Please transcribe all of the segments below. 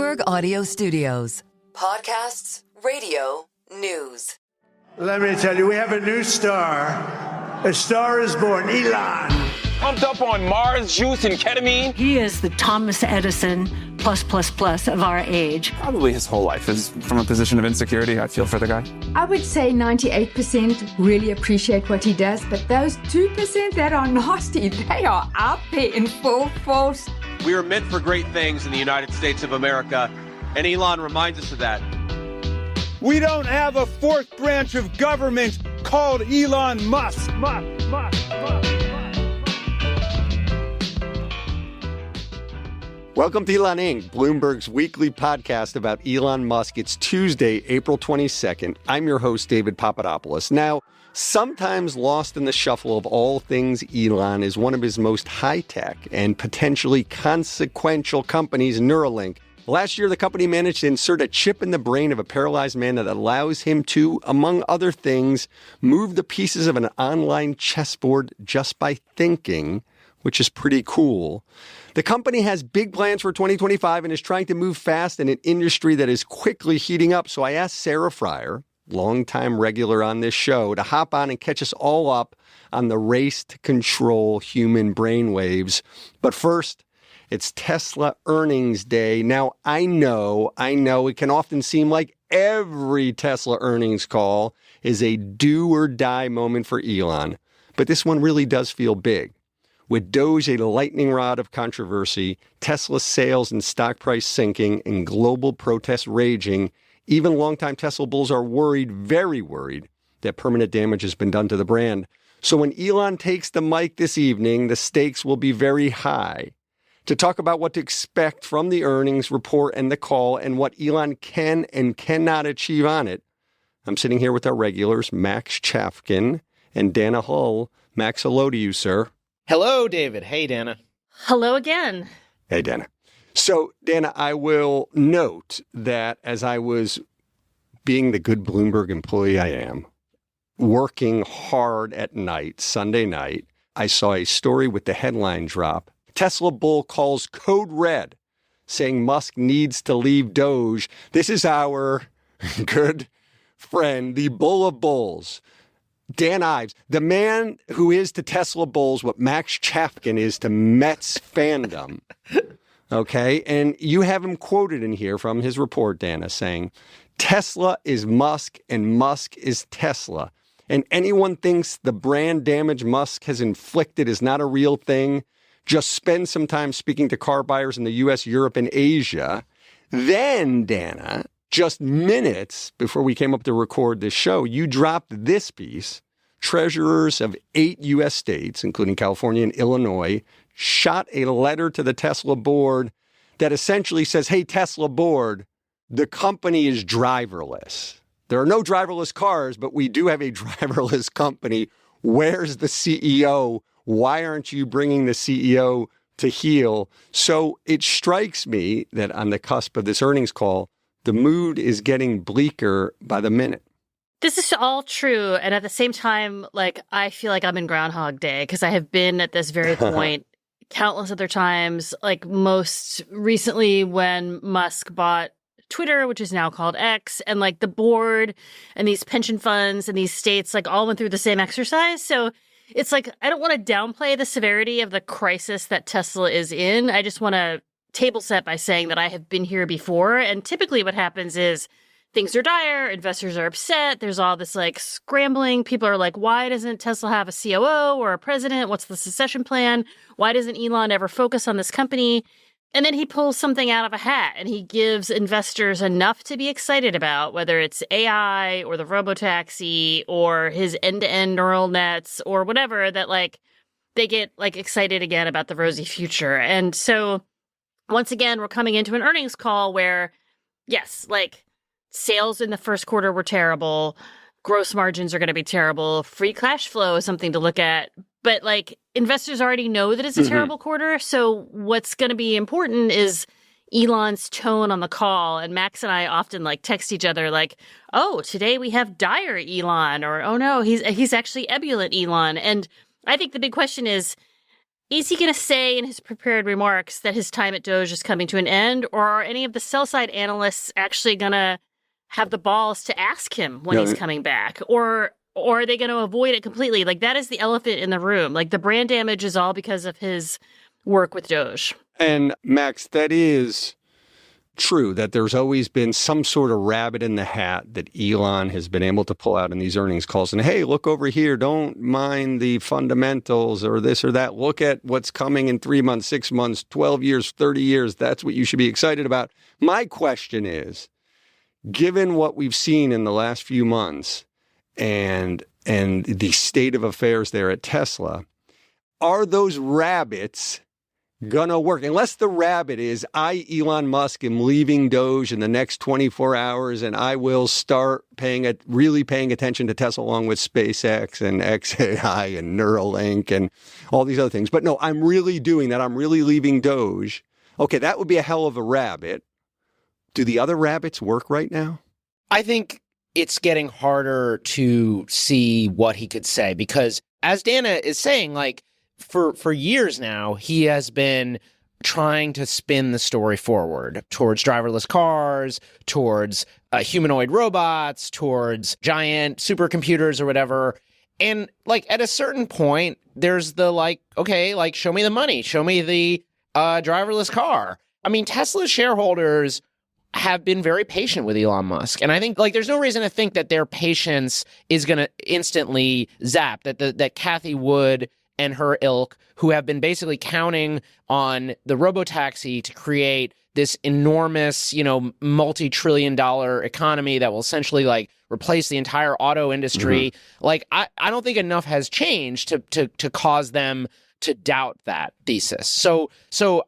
Bloomberg Audio Studios. Podcasts, radio, news. Let me tell you, we have a new star. A star is born, Elon. Pumped up on Mars, juice, and ketamine. He is the Thomas Edison plus of our age. Probably his whole life is from a position of insecurity. I feel for the guy. I would say 98% really appreciate what he does, but those 2% that are nasty, they are out there in full force. We are meant for great things in the United States of America, and Elon reminds us of that. We don't have a fourth branch of government called Elon Musk. Welcome to Elon Inc., Bloomberg's weekly podcast about Elon Musk. It's Tuesday, April 22nd. I'm your host, David Papadopoulos. Now, sometimes lost in the shuffle of all things Elon is one of his most high-tech and potentially consequential companies, Neuralink. Last year, the company managed to insert a chip in the brain of a paralyzed man that allows him to, among other things, move the pieces of an online chessboard just by thinking, which is pretty cool. The company has big plans for 2025 and is trying to move fast in an industry that is quickly heating up. So I asked Sarah Frier, longtime regular on this show, to hop on and catch us all up on the race to control human brainwaves. But first, it's Tesla earnings day. Now, I know it can often seem like every Tesla earnings call is a do or die moment for Elon, but this one really does feel big. With Doge a lightning rod of controversy, Tesla sales and stock price sinking, and global protests raging, even longtime Tesla bulls are worried, very worried, that permanent damage has been done to the brand. So when Elon takes the mic this evening, the stakes will be very high. To talk about what to expect from the earnings report and the call and what Elon can and cannot achieve on it, I'm sitting here with our regulars, Max Chafkin and Dana Hull. Max, hello to you, sir. Hello, David. Hey, Dana. Hello again. Hey, Dana. So, Dana, I will note that as I was being the good Bloomberg employee I am, working hard at night, Sunday night, I saw a story with the headline drop. Tesla bull calls code red, saying Musk needs to leave Doge. This is our good friend, the bull of bulls, Dan Ives, the man who is to Tesla bulls what Max Chafkin is to Mets fandom. Okay, and you have him quoted in here from his report, Dana, saying, Tesla is Musk and Musk is Tesla. And anyone thinks the brand damage Musk has inflicted is not a real thing, just spend some time speaking to car buyers in the U.S., Europe, and Asia. Then, Dana, just minutes before we came up to record this show, you dropped this piece. Treasurers of 8 U.S. states, including California and Illinois, shot a letter to the Tesla board that essentially says, hey, Tesla board, the company is driverless. There are no driverless cars, but we do have a driverless company. Where's the CEO? Why aren't you bringing the CEO to heel? So it strikes me that on the cusp of this earnings call, the mood is getting bleaker by the minute. This is all true. And at the same time, I feel like I'm in Groundhog Day because I have been at this very point countless other times, most recently when Musk bought Twitter, which is now called X, and the board and these pension funds and these states all went through the same exercise. So it's I don't want to downplay the severity of the crisis that Tesla is in. I just want to table set by saying that I have been here before. And typically what happens is things are dire, investors are upset, there's all this scrambling. People are like, why doesn't Tesla have a COO or a president? What's the succession plan? Why doesn't Elon ever focus on this company? And then he pulls something out of a hat and he gives investors enough to be excited about, whether it's AI or the robotaxi or his end-to-end neural nets or whatever, that they get excited again about the rosy future. And so once again, we're coming into an earnings call where, yes, sales in the first quarter were terrible. Gross margins are going to be terrible. Free cash flow is something to look at. But investors already know that it's a terrible quarter. So what's going to be important is Elon's tone on the call. And Max and I often text each other oh, today we have dire Elon, or oh no, he's actually ebullient Elon. And I think the big question is, is he going to say in his prepared remarks that his time at Doge is coming to an end, or are any of the sell-side analysts actually going to have the balls to ask him when he's coming back? Or are they going to avoid it completely? Like, that is the elephant in the room. Like, the brand damage is all because of his work with Doge. And Max, that is true, that there's always been some sort of rabbit in the hat that Elon has been able to pull out in these earnings calls. And hey, look over here. Don't mind the fundamentals or this or that. Look at what's coming in 3 months, 6 months, 12 years, 30 years. That's what you should be excited about. My question is, given what we've seen in the last few months and the state of affairs there at Tesla, are those rabbits gonna work? Unless the rabbit is, I, Elon Musk, am leaving Doge in the next 24 hours and I will start really paying attention to Tesla along with SpaceX and XAI and Neuralink and all these other things. But no, I'm really doing that. I'm really leaving Doge. Okay, that would be a hell of a rabbit. Do the other rabbits work right now? I think it's getting harder to see what he could say because, as Dana is saying, like, for years now, he has been trying to spin the story forward towards driverless cars, towards humanoid robots, towards giant supercomputers or whatever. And like at a certain point, there's the like, okay, like show me the money, show me the driverless car. I mean, Tesla's shareholders have been very patient with Elon Musk. And I think like there's no reason to think that their patience is going to instantly zap, that Cathie Wood and her ilk, who have been basically counting on the robotaxi to create this enormous, multi-trillion-dollar economy that will essentially like replace the entire auto industry. Mm-hmm. Like, I don't think enough has changed to cause them to doubt that thesis. So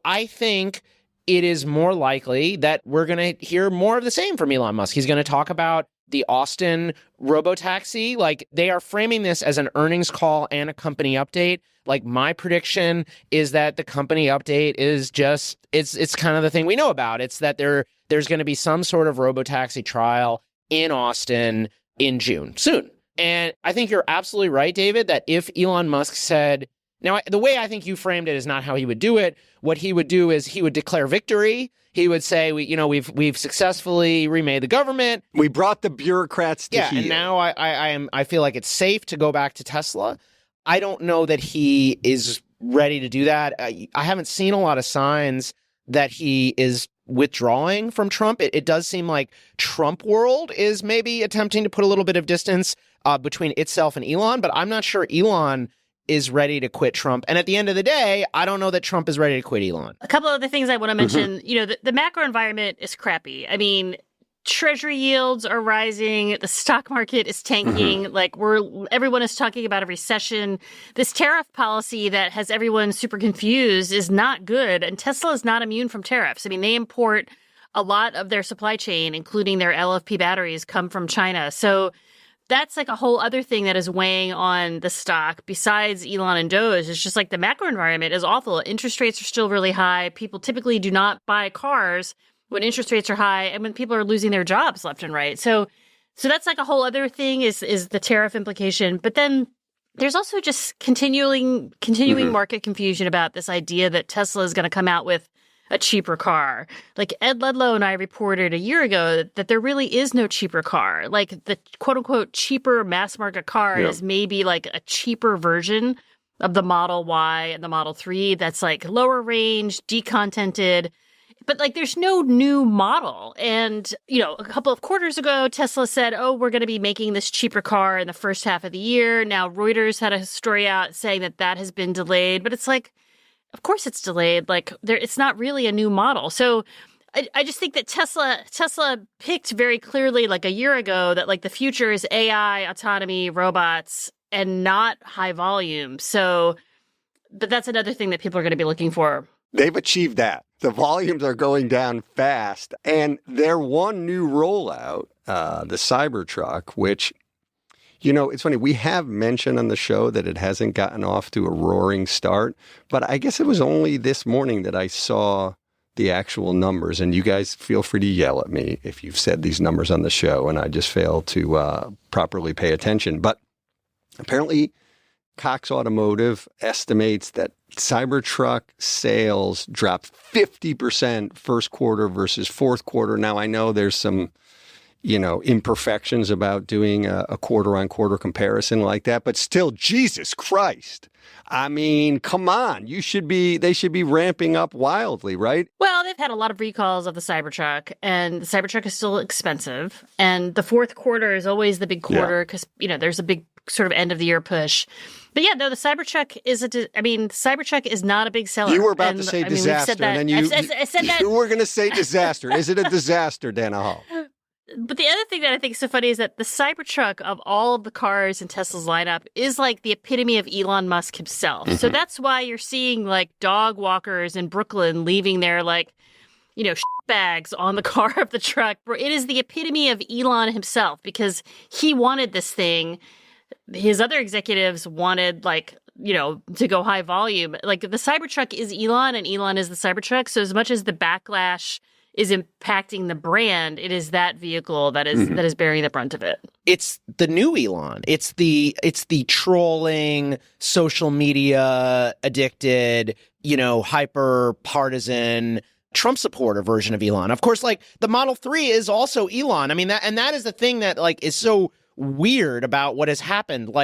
I think it is more likely that we're going to hear more of the same from Elon Musk. He's going to talk about the Austin robotaxi. Like, they are framing this as an earnings call and a company update. Like, my prediction is that the company update is just, it's kind of the thing we know about. It's that there's going to be some sort of robotaxi trial in Austin in June, soon. And I think you're absolutely right, David, that if Elon Musk said, now, the way I think you framed it is not how he would do it. What he would do is he would declare victory. He would say, we've successfully remade the government. We brought the bureaucrats to heel. And now I feel like it's safe to go back to Tesla. I don't know that he is ready to do that. I haven't seen a lot of signs that he is withdrawing from Trump. It does seem like Trump world is maybe attempting to put a little bit of distance between itself and Elon, but I'm not sure Elon is ready to quit Trump. And at the end of the day, I don't know that Trump is ready to quit Elon. A couple of other things I want to mention. The macro environment is crappy. I mean, Treasury yields are rising. The stock market is tanking. Like everyone is talking about a recession. This tariff policy that has everyone super confused is not good. And Tesla is not immune from tariffs. I mean, they import a lot of their supply chain, including their LFP batteries, come from China. So that's like a whole other thing that is weighing on the stock besides Elon and Doge. It's just like the macro environment is awful. Interest rates are still really high. People typically do not buy cars when interest rates are high and when people are losing their jobs left and right. So that's like a whole other thing is the tariff implication. But then there's also just continuing market confusion about this idea that Tesla is going to come out with a cheaper car. Like Ed Ludlow and I reported a year ago that there really is no cheaper car. Like the quote unquote cheaper mass market car is maybe like a cheaper version of the Model Y and the Model 3 that's like lower range, decontented. But like there's no new model. And, a couple of quarters ago, Tesla said, oh, we're going to be making this cheaper car in the first half of the year. Now Reuters had a story out saying that has been delayed. But it's like, of course it's delayed. Like it's not really a new model. So I just think that Tesla picked very clearly like a year ago that like the future is AI, autonomy, robots, and not high volume. So, but that's another thing that people are going to be looking for. They've achieved that. The volumes are going down fast. And their one new rollout, the Cybertruck, which, it's funny, we have mentioned on the show that it hasn't gotten off to a roaring start, but I guess it was only this morning that I saw the actual numbers, and you guys feel free to yell at me if you've said these numbers on the show and I just fail to properly pay attention. But apparently Cox Automotive estimates that Cybertruck sales dropped 50% first quarter versus fourth quarter. Now, I know there's some, imperfections about doing a quarter-on-quarter comparison like that, but still, Jesus Christ. I mean, come on. They should be ramping up wildly, right? Well, they've had a lot of recalls of the Cybertruck, and the Cybertruck is still expensive. And the fourth quarter is always the big quarter because, there's a big sort of end of the year push. But yeah, no, the Cybertruck Cybertruck is not a big seller. You were about to say disaster, and then I said that. You were going to say disaster. Is it a disaster, Dana Hall? But the other thing that I think is so funny is that the Cybertruck of all of the cars in Tesla's lineup is like the epitome of Elon Musk himself. Mm-hmm. So that's why you're seeing like dog walkers in Brooklyn leaving their bags on the car of the truck. It is the epitome of Elon himself because he wanted this thing. His other executives wanted to go high volume. Like the Cybertruck is Elon and Elon is the Cybertruck. So as much as the backlash is impacting the brand, it is that vehicle that is bearing the brunt of it. It's the new Elon. It's the trolling, social media addicted, hyper partisan Trump supporter version of Elon. Of course, the Model 3 is also Elon. I mean, that is the thing that is so weird about what has happened.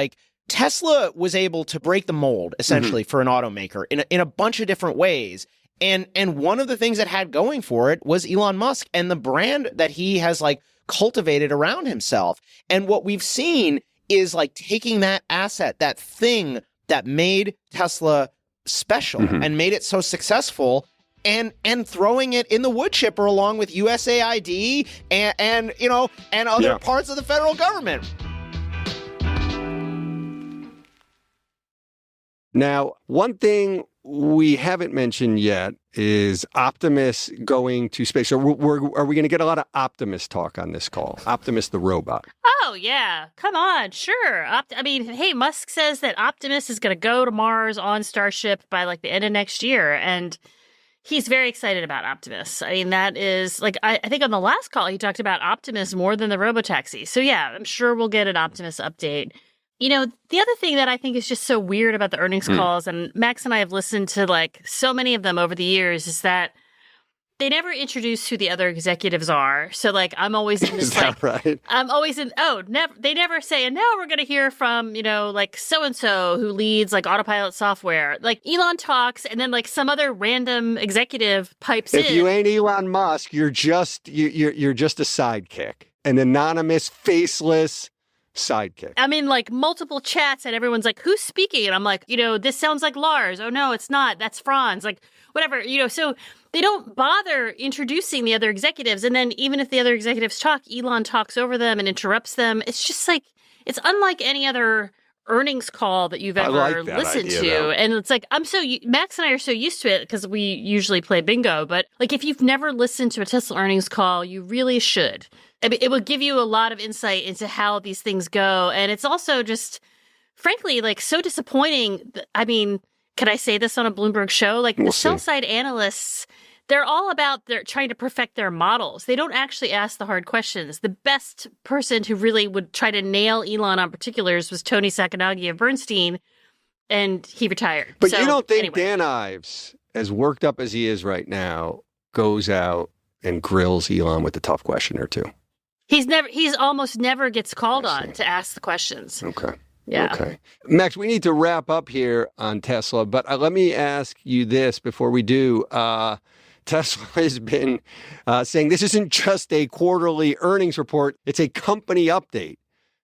Tesla was able to break the mold essentially for an automaker in a bunch of different ways. And one of the things that had going for it was Elon Musk and the brand that he has cultivated around himself. And what we've seen is taking that asset, that thing that made Tesla special and made it so successful and throwing it in the wood chipper along with USAID and other parts of the federal government. Now, one thing we haven't mentioned yet is Optimus going to space. Are we going to get a lot of Optimus talk on this call? Optimus the robot. Oh, yeah. Come on. Sure. Hey, Musk says that Optimus is going to go to Mars on Starship by the end of next year. And he's very excited about Optimus. I mean, that is I think on the last call, he talked about Optimus more than the robotaxi. So, yeah, I'm sure we'll get an Optimus update. The other thing that I think is just so weird about the earnings calls, and Max and I have listened to so many of them over the years, is that they never introduce who the other executives are. So I'm always in this is that right? I'm always in they never say, and now we're going to hear from so and so who leads autopilot software. Elon talks, and then some other random executive pipes in. If you ain't Elon Musk, you're just you're just a sidekick, an anonymous, faceless sidekick. I'm in multiple chats and everyone's who's speaking? And I'm this sounds like Lars. Oh no, it's not. That's Franz. Whatever, so they don't bother introducing the other executives. And then even if the other executives talk, Elon talks over them and interrupts them. It's just it's unlike any other earnings call that you've ever listened to. Though. And it's Max and I are so used to it because we usually play bingo. But if you've never listened to a Tesla earnings call, you really should. It will give you a lot of insight into how these things go. And it's also just, frankly, so disappointing. I mean, can I say this on a Bloomberg show? The sell-side analysts, they're all about trying to perfect their models. They don't actually ask the hard questions. The best person who really would try to nail Elon on particulars was Tony Sacconaghi of Bernstein, and he retired. But you don't think Dan Ives, as worked up as he is right now, goes out and grills Elon with a tough question or two? He's almost never gets called on to ask the questions. Okay. Yeah. Okay. Max, we need to wrap up here on Tesla, but let me ask you this before we do. Tesla has been saying this isn't just a quarterly earnings report, it's a company update.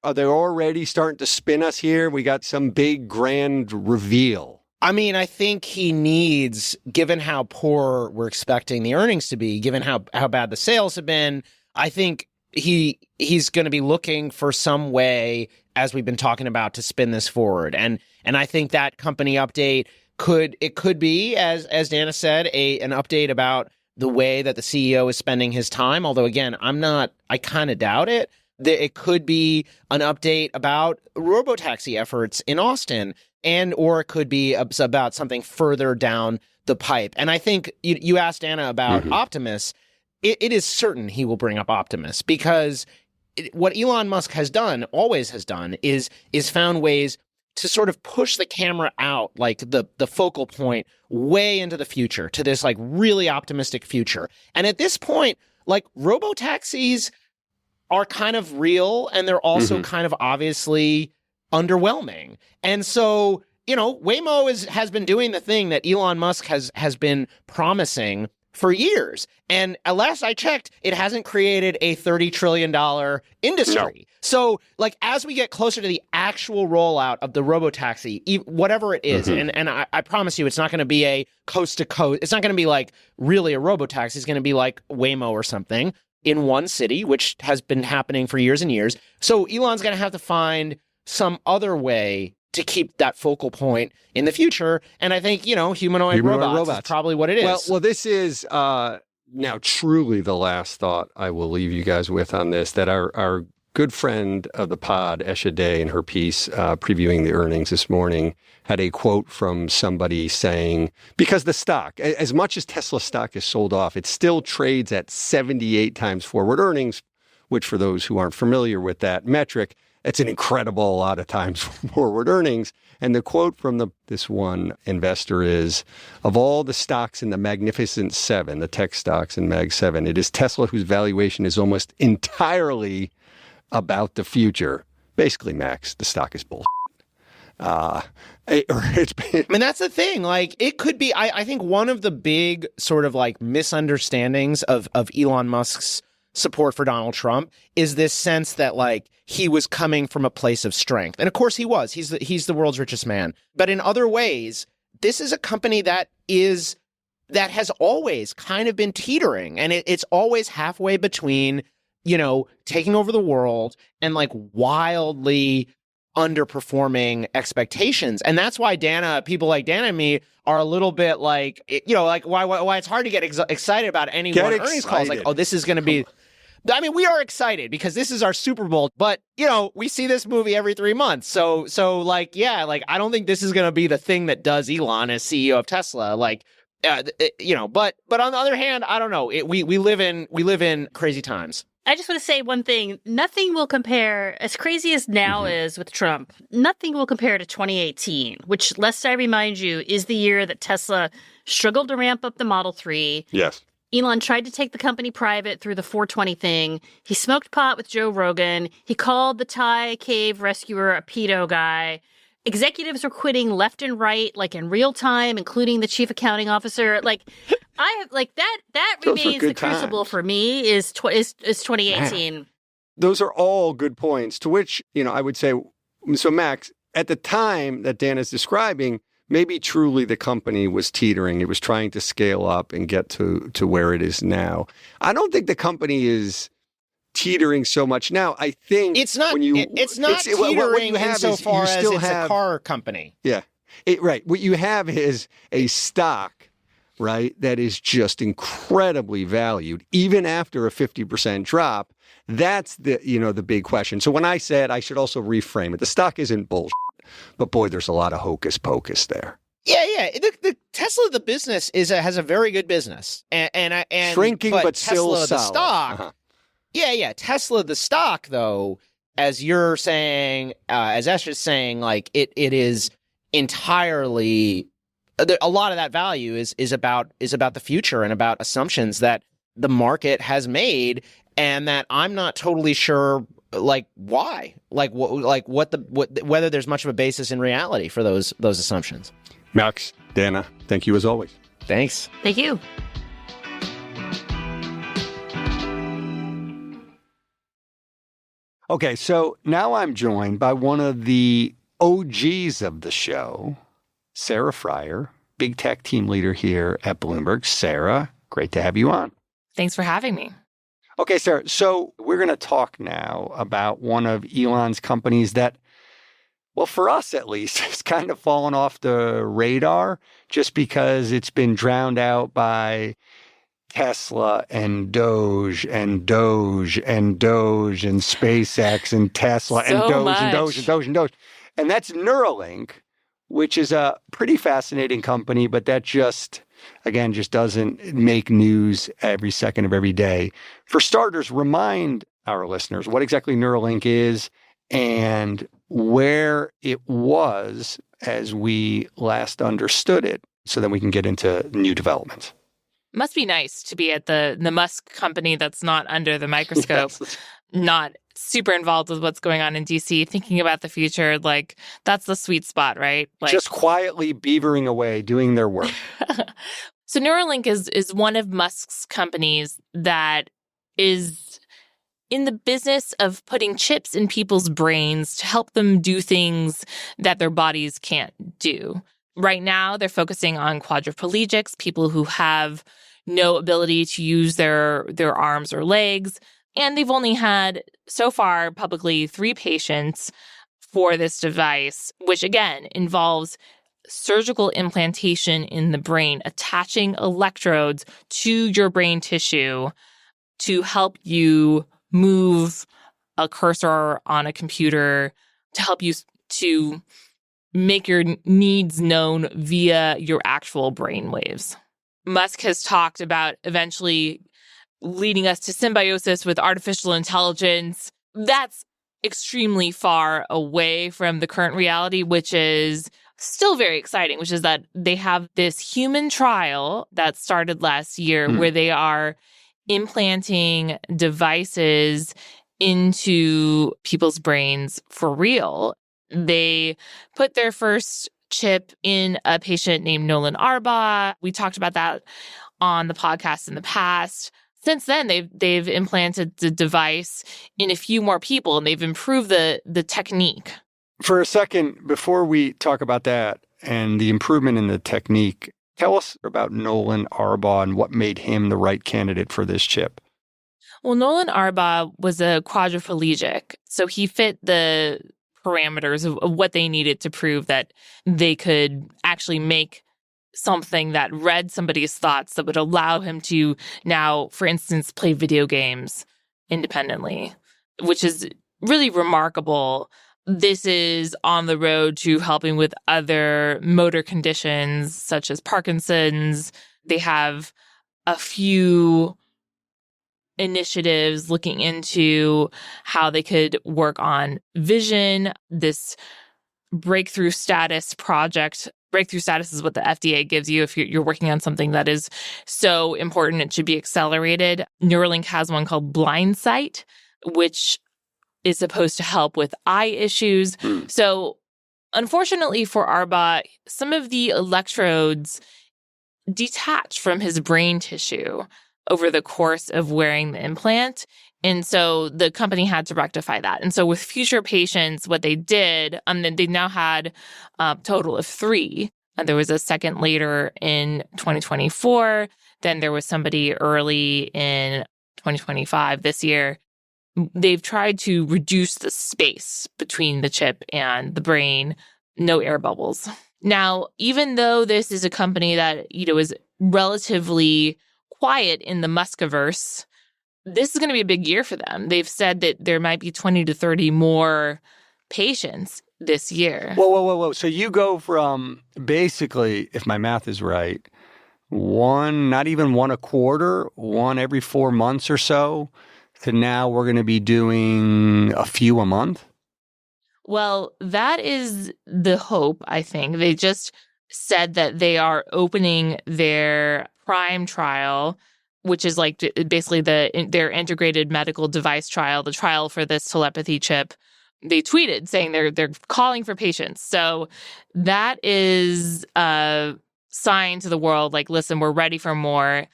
Are they already starting to spin us here? We got some big grand reveal. I mean, I think he needs, given how poor we're expecting the earnings to be, given how bad the sales have been, I think he's going to be looking for some way, as we've been talking about, to spin this forward. And I think that company update could be, as Dana said, an update about the way that the CEO is spending his time. Although, again, I kind of doubt it. It could be an update about robotaxi efforts in Austin, or it could be about something further down the pipe. And I think you asked Dana about Optimus. It is certain he will bring up Optimus because what Elon Musk has done, always has done, is found ways to sort of push the camera out, like the focal point way into the future, to this like really optimistic future. And at this point, like robotaxis are kind of real, and they're also kind of obviously underwhelming. And so, you know, Waymo has been doing the thing that Elon Musk has been promising for years. And last I checked, it hasn't created a $30 trillion industry. No. So, like, as we get closer to the actual rollout of the robotaxi, whatever it is, and I promise you, it's not going to be a coast to coast. It's not going to be like really a robotaxi. It's going to be like Waymo or something in one city, which has been happening for years and years. So Elon's going to have to find some other way to keep that focal point in the future. And I think, you know, humanoid robots is probably what it is. Well, this is now truly the last thought I will leave you guys with on this, that our good friend of the pod, Esha Day, in her piece previewing the earnings this morning, had a quote from somebody saying, because the stock, as much as Tesla stock is sold off, it still trades at 78 times forward earnings, which for those who aren't familiar with that metric, it's an incredible lot of times forward earnings. And the quote from this one investor is, of all the stocks in the Magnificent Seven, the tech stocks in Mag 7, it is Tesla whose valuation is almost entirely about the future. Basically, Max, the stock is bullshit. It's been... And that's the thing. Like, it could be, I think one of the big sort of like misunderstandings of Elon Musk's support for Donald Trump is this sense that like he was coming from a place of strength. And of course he was. He's the world's richest man. But in other ways, this is a company that has always kind of been teetering. And it's always halfway between, you know, taking over the world and like wildly underperforming expectations. And that's why people like Dana and me are a little bit like, you know, like why it's hard to get excited about any one earnings call. It's like, oh, this is going to be... I mean, we are excited because this is our Super Bowl, but, you know, we see this movie every 3 months. So like, yeah, like, I don't think this is going to be the thing that does Elon as CEO of Tesla. Like, you know, but on the other hand, I don't know. We live in crazy times. I just want to say one thing. Nothing will compare, as crazy as now is with Trump, nothing will compare to 2018, which, lest I remind you, is the year that Tesla struggled to ramp up the Model 3. Yes. Elon tried to take the company private through the 420 thing. He smoked pot with Joe Rogan. He called the Thai cave rescuer a pedo guy. Executives were quitting left and right, like in real time, including the chief accounting officer. Like, I have like that remains the crucible for me is 2018. Man. Those are all good points, to which, you know, I would say, so Max, at the time that Dan is describing, maybe truly the company was teetering. It was trying to scale up and get to where it is now. I don't think the company is teetering so much now. I think it's not. It's not teetering insofar as it's a car company. Yeah, right. What you have is a stock, right, that is just incredibly valued, even after a 50% drop. That's the big question. So when I said I should also reframe it, the stock isn't bullshit. But boy, there's a lot of hocus pocus there. Yeah. The Tesla, the business has a very good business, and shrinking, but Tesla, still solid. The stock, yeah. Tesla, the stock, though, as you're saying, as Esha's saying, like it is entirely a lot of that value is about the future and about assumptions that the market has made, and that I'm not totally sure. Like why? Whether there's much of a basis in reality for those assumptions. Max, Dana, thank you as always. Thanks. Thank you. Okay, so now I'm joined by one of the OGs of the show, Sarah Frier, big tech team leader here at Bloomberg. Sarah, great to have you on. Thanks for having me. Okay, Sarah, so we're going to talk now about one of Elon's companies that, well, for us at least, has kind of fallen off the radar just because it's been drowned out by Tesla and Doge and Doge and Doge and SpaceX and Tesla and Doge and Doge and Doge and Doge. And that's Neuralink, which is a pretty fascinating company, but that just doesn't make news every second of every day. For starters, remind our listeners what exactly Neuralink is and where it was as we last understood it so then we can get into new developments. Must be nice to be at the Musk company that's not under the microscope, Yes. not super involved with what's going on in DC, thinking about the future. Like, that's the sweet spot, right? Like, Just quietly beavering away, doing their work. So Neuralink is one of Musk's companies that is in the business of putting chips in people's brains to help them do things that their bodies can't do. Right now, they're focusing on quadriplegics, people who have no ability to use their arms or legs. And they've only had, so far, publicly 3 patients for this device, which, again, involves surgical implantation in the brain, attaching electrodes to your brain tissue to help you move a cursor on a computer, to help you to make your needs known via your actual brain waves. Musk has talked about eventually leading us to symbiosis with artificial intelligence. That's extremely far away from the current reality, which is still very exciting, which is that they have this human trial that started last year where they are implanting devices into people's brains for real. They put their first chip in a patient named Nolan Arba. We talked about that on the podcast in the past. Since then, they've implanted the device in a few more people, and they've improved the technique. For a second, before we talk about that and the improvement in the technique, tell us about Nolan Arba and what made him the right candidate for this chip. Well, Nolan Arba was a quadriplegic, so he fit the parameters of what they needed to prove that they could actually make something that read somebody's thoughts that would allow him to now, for instance, play video games independently, which is really remarkable. This is on the road to helping with other motor conditions such as Parkinson's. They have a few initiatives looking into how they could work on vision. This breakthrough status project. Breakthrough status is what the FDA gives you if you're working on something that is so important it should be accelerated. Neuralink has one called Blind Sight, which is supposed to help with eye issues. So unfortunately for Arba, some of the electrodes detach from his brain tissue over the course of wearing the implant. And so the company had to rectify that. And so with future patients, what they did, they now had a total of 3. There was a second later in 2024. Then there was somebody early in 2025 this year. They've tried to reduce the space between the chip and the brain, no air bubbles. Now, even though this is a company that, is relatively quiet in the Muskiverse, this is going to be a big year for them. They've said that there might be 20 to 30 more patients this year. Whoa. So you go from basically, if my math is right, not even one a quarter, one every 4 months or so, to now we're going to be doing a few a month? Well, that is the hope, I think. They just said that they are opening their PRIME trial, which is like basically their integrated medical device trial, the trial for this telepathy chip. They tweeted saying they're calling for patients. So that is a sign to the world, like, listen, we're ready for more.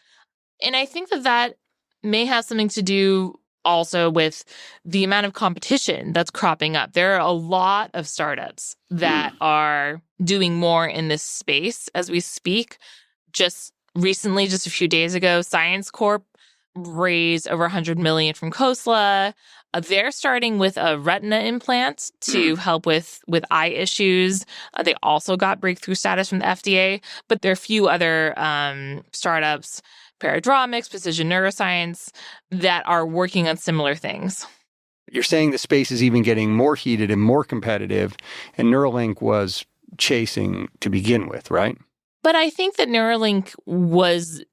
And I think that may have something to do also with the amount of competition that's cropping up. There are a lot of startups that are doing more in this space as we speak. Just recently, just a few days ago, Science Corp raised over $100 million from Khosla. They're starting with a retina implant to help with eye issues. They also got breakthrough status from the FDA, but there are a few other startups, Paradromics, Precision Neuroscience, that are working on similar things. You're saying the space is even getting more heated and more competitive, and Neuralink was chasing to begin with, right? But I think that Neuralink was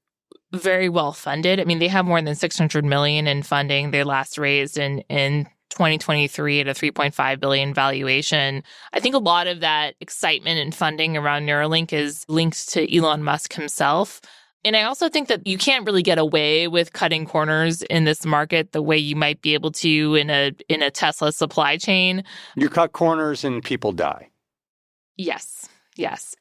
very well funded. I mean, they have more than $600 million in funding. They last raised in 2023 at a $3.5 billion valuation. I think a lot of that excitement and funding around Neuralink is linked to Elon Musk himself. And I also think that you can't really get away with cutting corners in this market the way you might be able to in a Tesla supply chain. You cut corners and people die. Yes.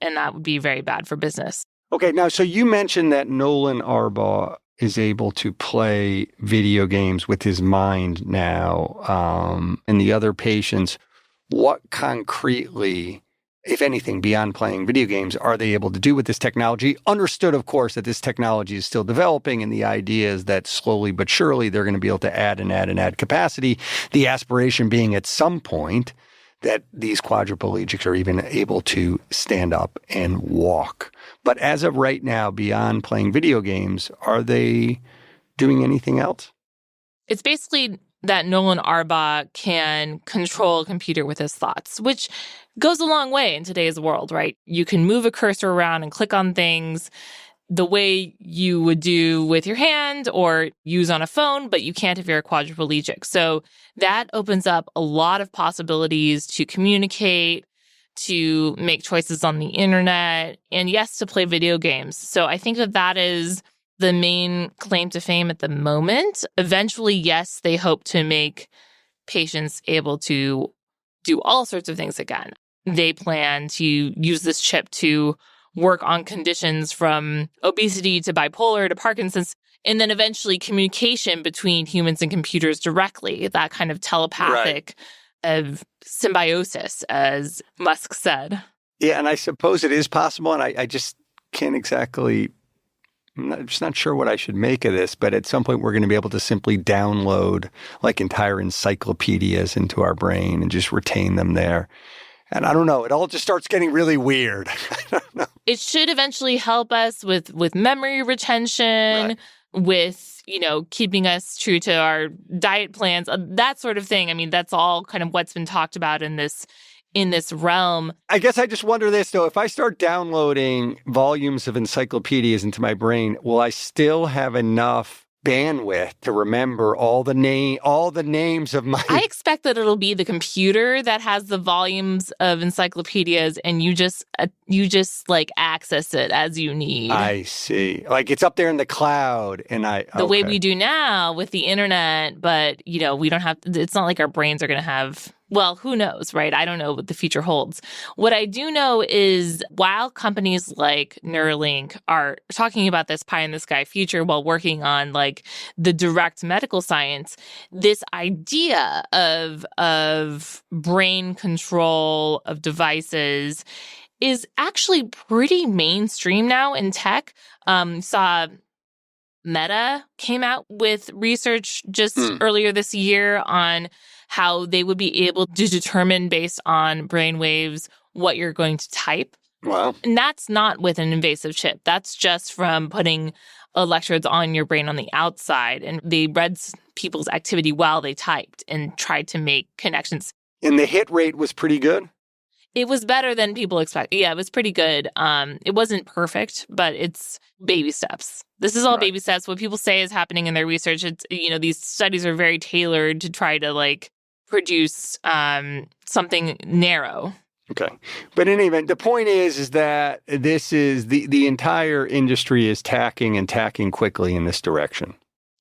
And that would be very bad for business. Okay, now, so you mentioned that Nolan Arba is able to play video games with his mind now, and the other patients. What concretely, if anything, beyond playing video games, are they able to do with this technology? Understood, of course, that this technology is still developing, and the idea is that slowly but surely they're going to be able to add and add and add capacity. The aspiration being at some point that these quadriplegics are even able to stand up and walk. But as of right now, beyond playing video games, are they doing anything else? It's basically that Nolan Arba can control a computer with his thoughts, which goes a long way in today's world, right? You can move a cursor around and click on things the way you would do with your hand or use on a phone, but you can't if you're a quadriplegic. So that opens up a lot of possibilities to communicate, to make choices on the internet, and yes, to play video games. So I think that is the main claim to fame at the moment. Eventually, yes, they hope to make patients able to do all sorts of things again. They plan to use this chip to work on conditions from obesity to bipolar to Parkinson's, and then eventually communication between humans and computers directly, that kind of telepathic of symbiosis, as Musk said. Yeah, and I suppose it is possible, and I just can't exactly, I'm just not sure what I should make of this, but at some point we're going to be able to simply download like entire encyclopedias into our brain and just retain them there. And I don't know, it all just starts getting really weird. I don't know. It should eventually help us with memory retention, with, keeping us true to our diet plans, that sort of thing. I mean, that's all kind of what's been talked about in this realm. I guess I just wonder this, though. If I start downloading volumes of encyclopedias into my brain, will I still have enough bandwidth to remember all the names of my... I expect that it'll be the computer that has the volumes of encyclopedias, and you just like access it as you need. I see. Like it's up there in the cloud, and the way we do now with the internet, but we don't have. It's not like our brains are going to have. Well, who knows, right? I don't know what the future holds. What I do know is while companies like Neuralink are talking about this pie in the sky future while working on like the direct medical science, this idea of brain control of devices is actually pretty mainstream now in tech. Saw Meta came out with research just earlier this year on how they would be able to determine based on brain waves what you're going to type. Wow. And that's not with an invasive chip. That's just from putting electrodes on your brain on the outside. And they read people's activity while they typed and tried to make connections. And the hit rate was pretty good? It was better than people expected. Yeah, it was pretty good. It wasn't perfect, but it's baby steps. This is all baby steps. What people say is happening in their research. It's, these studies are very tailored to try to like produce something narrow. Okay. But in any event, the point is that this is the entire industry is tacking quickly in this direction.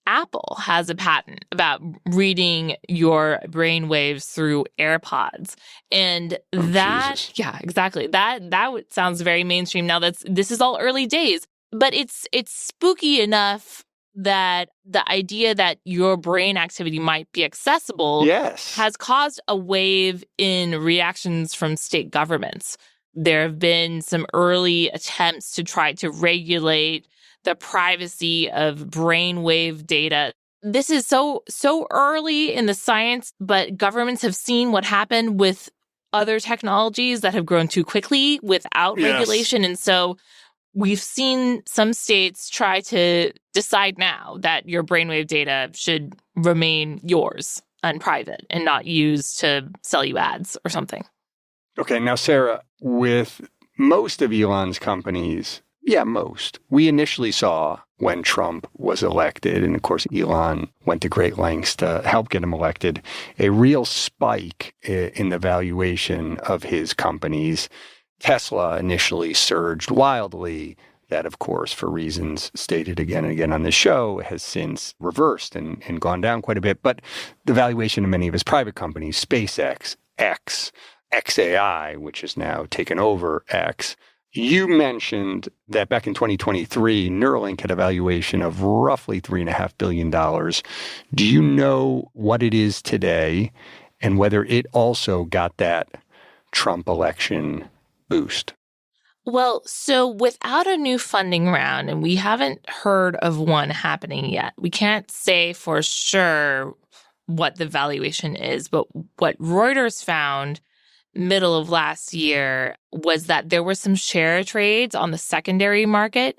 Apple has a patent about reading your brain waves through AirPods. And Jesus. Yeah, exactly. That sounds very mainstream. Now this is all early days, but it's spooky enough that the idea that your brain activity might be accessible has caused a wave in reactions from state governments. There have been some early attempts to try to regulate the privacy of brainwave data. This is so early in the science, but governments have seen what happened with other technologies that have grown too quickly without regulation. And so we've seen some states try to decide now that your brainwave data should remain yours and private and not used to sell you ads or something. Okay, now, Sarah, with most of Elon's companies, Yeah, most. We initially saw when Trump was elected, and of course Elon went to great lengths to help get him elected, a real spike in the valuation of his companies. Tesla initially surged wildly. That, of course, for reasons stated again and again on this show, has since reversed and gone down quite a bit. But the valuation of many of his private companies, SpaceX, XAI, which has now taken over X. You mentioned that back in 2023, Neuralink had a valuation of roughly $3.5 billion. Do you know what it is today and whether it also got that Trump election boost? Well, so without a new funding round, and we haven't heard of one happening yet, we can't say for sure what the valuation is. But what Reuters found middle of last year was that there were some share trades on the secondary market,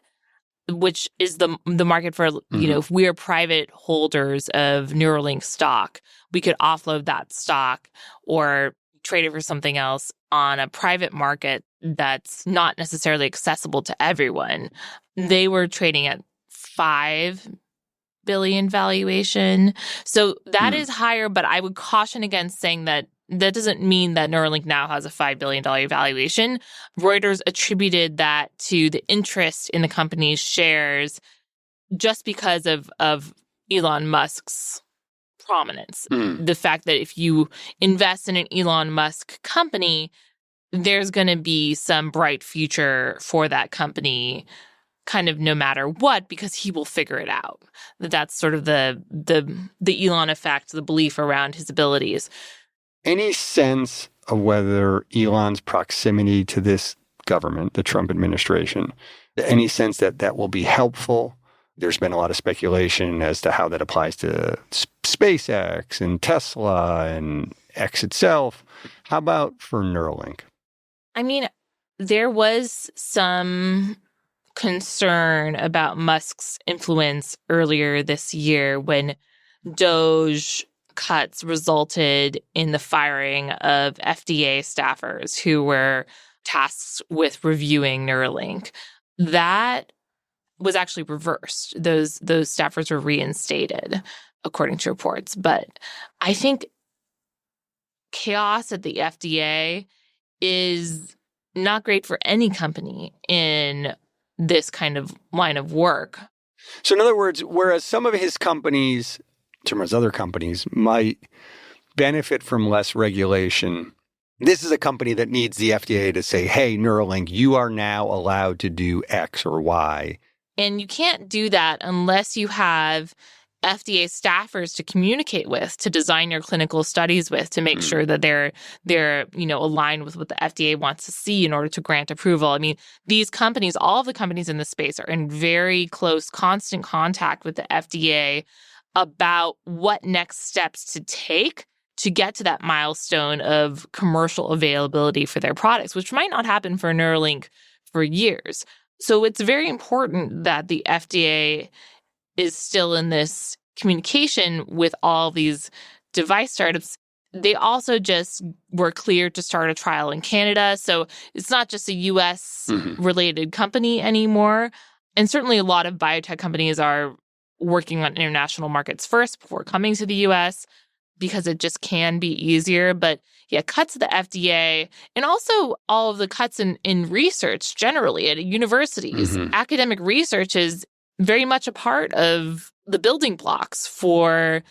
which is the market for, if we are private holders of Neuralink stock, we could offload that stock or trade it for something else on a private market that's not necessarily accessible to everyone. They were trading at $5 billion valuation. So that is higher, but I would caution against saying that doesn't mean that Neuralink now has a $5 billion valuation. Reuters attributed that to the interest in the company's shares just because of Elon Musk's prominence. The fact that if you invest in an Elon Musk company, there's going to be some bright future for that company kind of no matter what, because he will figure it out. That's sort of the Elon effect, the belief around his abilities. Any sense of whether Elon's proximity to this government, the Trump administration, any sense that that will be helpful? There's been a lot of speculation as to how that applies to SpaceX and Tesla and X itself. How about for Neuralink? I mean, there was some concern about Musk's influence earlier this year when Doge cuts resulted in the firing of FDA staffers who were tasked with reviewing Neuralink. That was actually reversed. Those staffers were reinstated, according to reports. But I think chaos at the FDA is not great for any company in this kind of line of work. So in other words, whereas some of his companies, some of his other companies, might benefit from less regulation, this is a company that needs the FDA to say, hey, Neuralink, you are now allowed to do X or Y. And you can't do that unless you have FDA staffers to communicate with, to design your clinical studies with, to make sure that they're aligned with what the FDA wants to see in order to grant approval. I mean, these companies, all of the companies in this space, are in very close, constant contact with the FDA about what next steps to take to get to that milestone of commercial availability for their products, which might not happen for Neuralink for years. So it's very important that the FDA is still in this communication with all these device startups. They also just were cleared to start a trial in Canada. So it's not just a U.S.-related company anymore. And certainly a lot of biotech companies are working on international markets first before coming to the U.S. because it just can be easier. But yeah, cuts to the FDA and also all of the cuts in research generally at universities. Academic research is very much a part of the building blocks for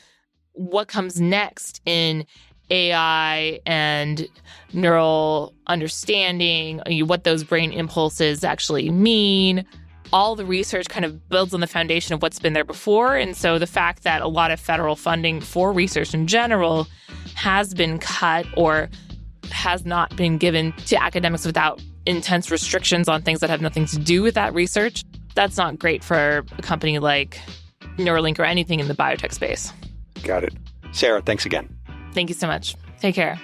what comes next in AI and neural understanding, what those brain impulses actually mean. All the research kind of builds on the foundation of what's been there before. And so the fact that a lot of federal funding for research in general has been cut or has not been given to academics without intense restrictions on things that have nothing to do with that research, that's not great for a company like Neuralink or anything in the biotech space. Got it. Sarah, thanks again. Thank you so much. Take care.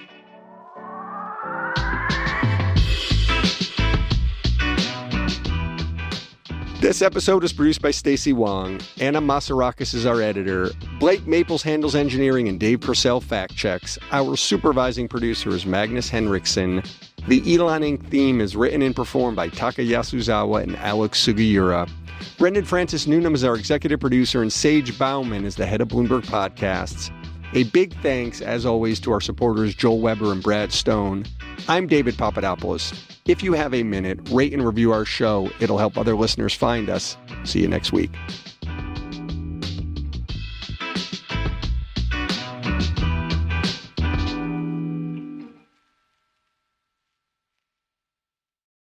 This episode is produced by Stacey Wong. Anna Masarakis is our editor. Blake Maples handles engineering and Dave Purcell fact checks. Our supervising producer is Magnus Henriksen. The Elon Inc. theme is written and performed by Taka Yasuzawa and Alex Sugiura. Brendan Francis Newnham is our executive producer, and Sage Bauman is the head of Bloomberg Podcasts. A big thanks, as always, to our supporters Joel Weber and Brad Stone. I'm David Papadopoulos. If you have a minute, rate and review our show. It'll help other listeners find us. See you next week.